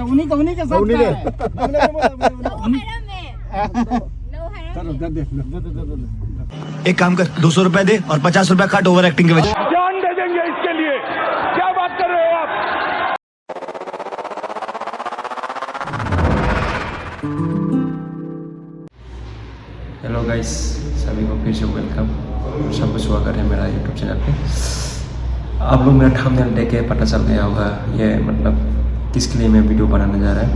उन्हीं के साथ उन्हीं है। चलो दे एक काम कर 200 रुपए दे और 50 रुपए काट ओवर एक्टिंग के वजह। जान दे देंगे इसके लिए, क्या बात कर रहे हो आप। हेलो गाइस, सभी को फिर से वेलकम। सबको स्वागत है मेरा यूट्यूब चैनल पे। आप लोग मेरा थंबनेल देख के पता चल गया होगा ये मतलब किसके लिए मैं वीडियो बनाने जा रहा है।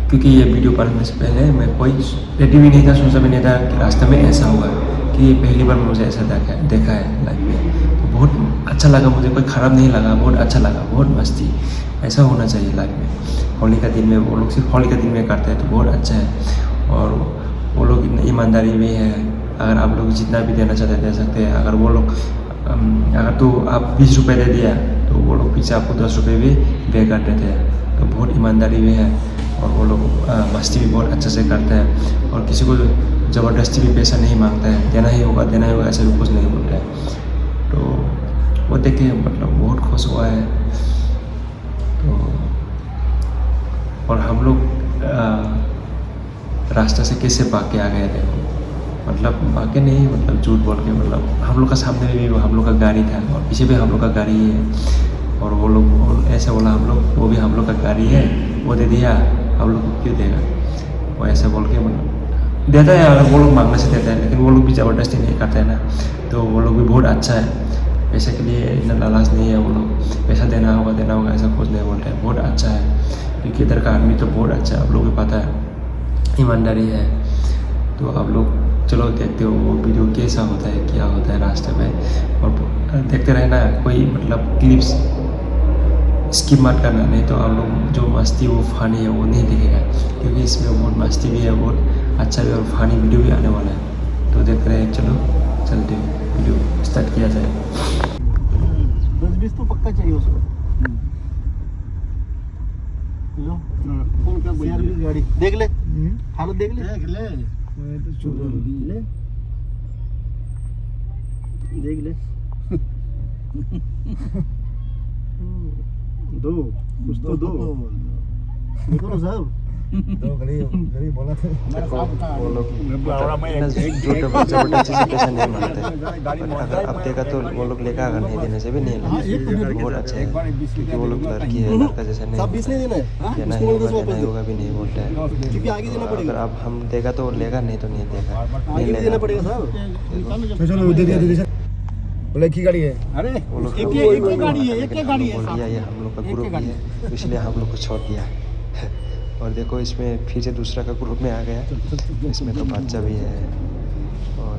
क्योंकि ये वीडियो बनाने से पहले मैं कोई रेडी भी नहीं था, सोचा भी नहीं था कि रास्ते में ऐसा होगा, कि पहली बार मुझे ऐसा देखा है लाइफ में। तो बहुत अच्छा लगा मुझे, कोई ख़राब नहीं लगा, बहुत अच्छा लगा, बहुत मस्ती। ऐसा होना चाहिए लाइफ में। होली का दिन में वो लोग सिर्फ होली का दिन में करते हैं तो बहुत अच्छा है। और वो लोग ईमानदारी भी है। अगर आप लोग जितना भी देना चाहते दे सकते हैं। अगर वो लोग अगर तो आप 20 रुपये दे दिया तो वो लोग पीछे आपको 10 रुपये भी पे कर देते हैं। तो बहुत ईमानदारी भी है। और वो लोग मस्ती भी बहुत अच्छे से करते हैं। और किसी को ज़बरदस्ती भी पैसा नहीं मांगता है, देना ही होगा ऐसा भी कुछ नहीं बोलता है। तो वो देख के मतलब बहुत खुश हुआ है। तो और हम लोग रास्ते से कैसे भाग के आ गए थे, मतलब भाग के नहीं, मतलब झूठ बोल के, मतलब हम लोग का सामने भी हम लोग का गाड़ी था और पीछे भी हम लोग का गाड़ी है। और वो लोग ऐसे बोला हम लोग, वो भी हम लोग का गाड़ी है, वो दे दिया, हम लोग को क्यों देगा। वो ऐसे बोल के मतलब देता है, अगर वो लोग मांगने से देता है, लेकिन वो लोग भी ज़बरदस्ती नहीं करते हैं ना। तो वो लोग भी बहुत अच्छा है, पैसे के लिए इतना लालच नहीं है। वो लोग पैसा देना होगा ऐसा कुछ नहीं बोलते हैं, बहुत अच्छा है। क्योंकि इधर का आदमी तो बहुत अच्छा है, आप लोग भी पता है, ईमानदारी है। तो आप लोग चलो देखते हो वो वीडियो कैसा होता है, क्या होता है रास्ते में। और देखते रहना, कोई मतलब क्लिप्स स्किप मत करना, नहीं तो आप लोग जो मस्ती वो फानी है वो नहीं दिखेगा। क्योंकि इसमें बहुत मस्ती भी है, बहुत अच्छा भी और फानी वीडियो भी आने वाला है। तो देखते रहे, चलो चलते हो, वीडियो स्टार्ट किया जाए। 10-20 तो पक्का चाहिए उसको। लो फोन कर CRB गाड़ी देख ले, हालत देख ले देख ले दो कुछ तो दो देखो ना साहब, दो गरीब बोला था। वो लोग ज़बरदस्ती से पैसा नहीं मांगते हैं। अगर आप देगा तो वो लोग लेगा, अगर नहीं देने से भी नहीं लेगा। बहुत अच्छा है, क्योंकि वो लोग लड़की है, लड़का जैसा नहीं देना ही होगा भी नहीं बोलता है। क्योंकि आगे देना अगर पड़ेगा, आप हम देगा तो लेगा, नहीं तो नहीं देगा, नहीं आगे भी देना लेगा। पड़ेगा साहब। चलो दे दिया बोले की गाड़ी है। अरे वो लोग एक गाड़ी है, एक गाड़ी है बोल दिया ये हम लोग का ग्रुप ही है, इसलिए हम लोग को छोड़ दिया। और देखो इसमें फिर से दूसरा का ग्रुप में आ गया। इसमें तो बच्चा भी है और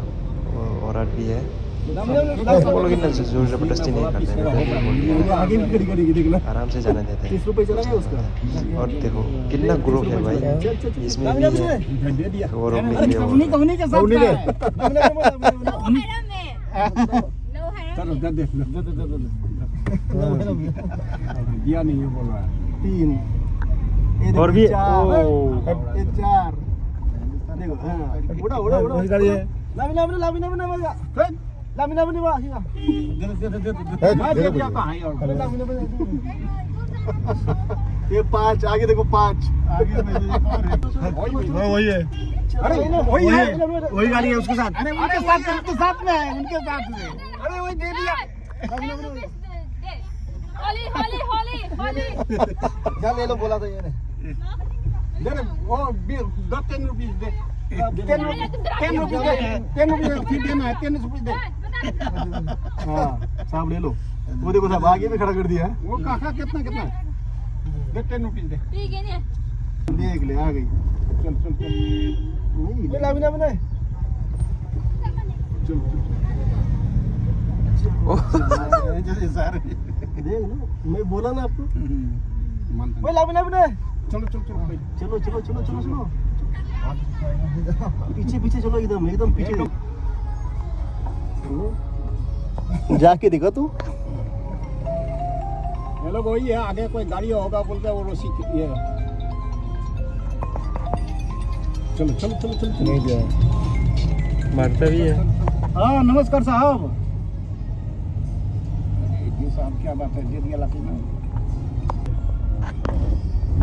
औरत भी है। वो लोग इतना जोर जबरदस्ती नहीं करते हैं, आगे भी खड़ी करेगी देखना, आराम से जाने देते 30 हैं। रुपए चला गया उसका। और देखो कितना ग्रुप है भाई, इसमें भी है वो लोग निकले वो लोग। उन्हीं के साथ चलो दे दिया नहीं है बोल रहा है। 3 और भी 4 देखो, हां उड़ा गाड़ी है। लामिना ये 5 आगे देखो, 5 आगे वही है। अरे वही है, वही गाड़ी है उसके साथ। अरे उनके साथ में है, उनके साथ में। अरे वही दे दिया। क्या ले लो बोला था ये ने। दे वो 10 रुपीस दे। 10 रुपीस फिर देना है, 10 रुपीस दे। हाँ साहब ले लो। वो देखो साहब आगे भी खड़ा कर दिया है। वो काका कितना दे 10 रुपीस दे। देख ले आ गई। चल नहीं ले लामिना बना जैसे सारे देख लो, मैं बोला ना आपको। मानता वो लामिना बना चलो पीछे चलो, एकदम पीछे जाके देखा तू। ये लोग वही है, आगे कोई गाड़ी होगा बोलते वो रोसी ये। चलो नहीं दिया, मारता भी है। हाँ नमस्कार साहब। जी साहब क्या बात है, दे दिया लाठी में।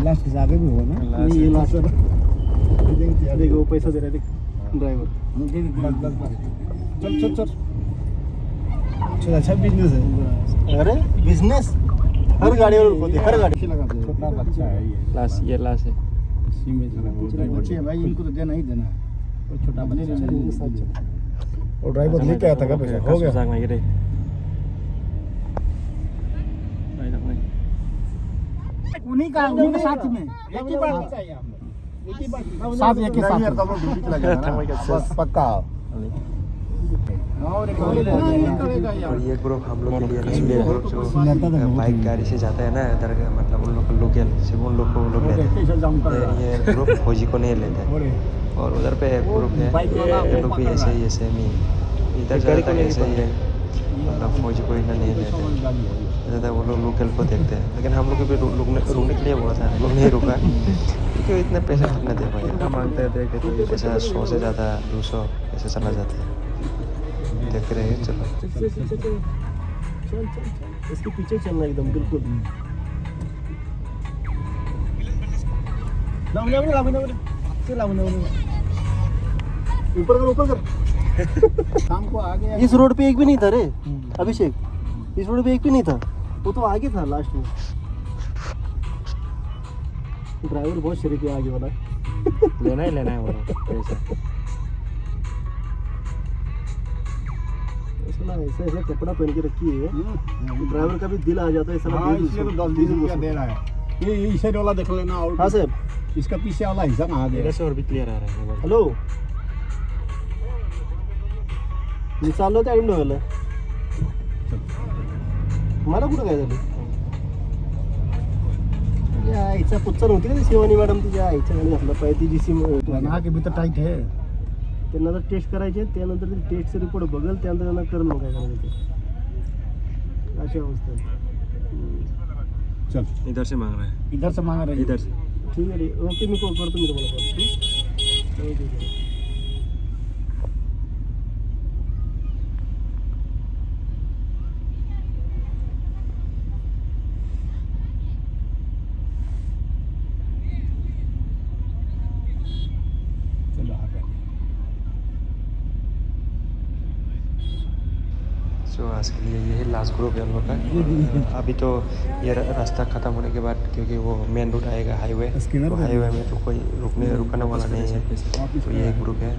लास्ट से आगे भी होगा ना Last ये लास्ट देखो वो पैसा दे रहा है देख ड्राइवर चल चल चल चल अच्छा बिजनेस है अरे बिजनेस हर गाड़ी वालों को हर गाड़ी छोटा बच्चा है ये लास्ट ये लास्ट है इसी में चला बच्चे हैं भाई इनको तो देना ही देना वो छोटा बच्चा है और ड्राइवर लेके आया था क्या पैसा हो गया sang lagi deh उन्हीं का साथ में एक ही बार चाहिए हम एक ही बार साथ एक ही साथ ड्यूटी चला गया ना बस पक्का और एक और ये ग्रुप हम लोग के लिए इसलिए ग्रुप जो बाइक गाड़ी से जाता है ना इधर का मतलब उन लोग लोकल सिर्फ उन लोग को वो लोग लेते हैं ये ग्रुप फौजी को नहीं लेते और उधर पे एक ग्रुप है ये लोग भी ऐसे ही सेम ही इधर जाता है ऐसे ही है मतलब फौजी को इतना नहीं लेते ज़्यादा वो लोग लोकल को देखते हैं लेकिन हम लोग भी रुकने के लिए बोला था हम लोग नहीं रुका क्योंकि इतने पैसे कितने दे पाए इतना मांगते हैं पैसा 100 से ज़्यादा 200 ऐसे चला जाता है देखते रहे चलो चल इसके पीछे चलना एकदम बिल्कुल ऊपर कर शाम को आ गया इस रोड पे एक भी नहीं था रे अभिषेक इस रोड पे एक भी नहीं था वो तो आगे था लास्ट में ड्राइवर बहुत शरीफ है आगे वाला लेना ही लेना है वो पैसा ऐसा ऐसा कपड़ा पहन के रखी है ड्राइवर का भी दिल आ जाता है ऐसा हाँ इसलिए तो 10-20 रुपया दे रहा है ये इस साइड वाला देख लेना और हाँ साहब इसका पीछे वाला हिस्सा कहाँ गया मेरे से और भी क्लियर आ रहा है हेलो चाललो त्या आईन डोळ्याला मला कुठं काय झालं या आईचा पुच्चा नव्हती का ती शिवानी मॅडम तिच्या आईच्या गाडी घातला पाहिजे ती जी सी बना के भी तो टाइट है त्यांना तर टेस्ट करायचे त्यानंतर ते टेस्टचे रिपोर्ट बघेल त्यानंतर त्यांना कर मग काय करायचं ते अशी अवस्था आहे चल इधर से मांग रहा है इधर से मांग रहे हैं इधर से ठीक आहे ओके मी कॉल करतो मी तुम्हाला कॉल ओके सो आज के लिए यही लास्ट ग्रुप है हम लोग का अभी तो ये रास्ता ख़त्म होने के बाद क्योंकि वो मेन रोड आएगा हाईवे तो हाईवे में तो कोई रुकने वाला नहीं है तो ये ग्रुप है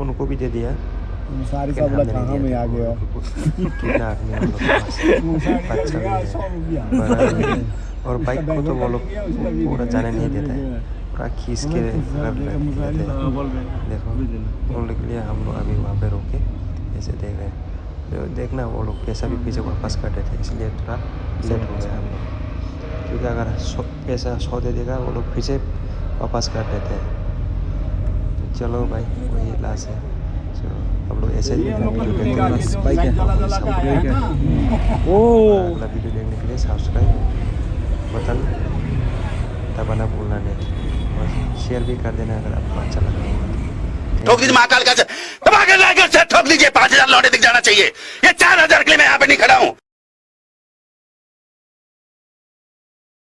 उनको भी दे दिया सारी सब लोग कहाँ में आ गया कितना आदमी हम लोग के पास और बाइक को तो वो लोग पूरा जाने नहीं देते हैं पूरा खींच के रख लेते हैं देखो उन लोग के लिए हम लोग अभी वहाँ पे रोके ऐसे देख रहे हैं तो देखना वो लोग पैसा भी पीछे वापस कर देते इसलिए थोड़ा लेट हो गया हम लोग क्योंकि अगर पैसा 100 दे देगा वो लोग पीछे वापस कर देते हैं तो चलो भाई वही लास्ट है तो हम लोग ऐसे ही बाइक है अगला वीडियो देखने के लिए सब्सक्राइब बटन दबाना भूलना नहीं और शेयर भी कर देना अगर आपको अच्छा लगा होगा ठोक दीजिए महाकाल का दबा के लाकर से ठोक दीजिए 5000 लौटे दिख जाना चाहिए ये 4000 के लिए मैं यहाँ पे नहीं खड़ा हूँ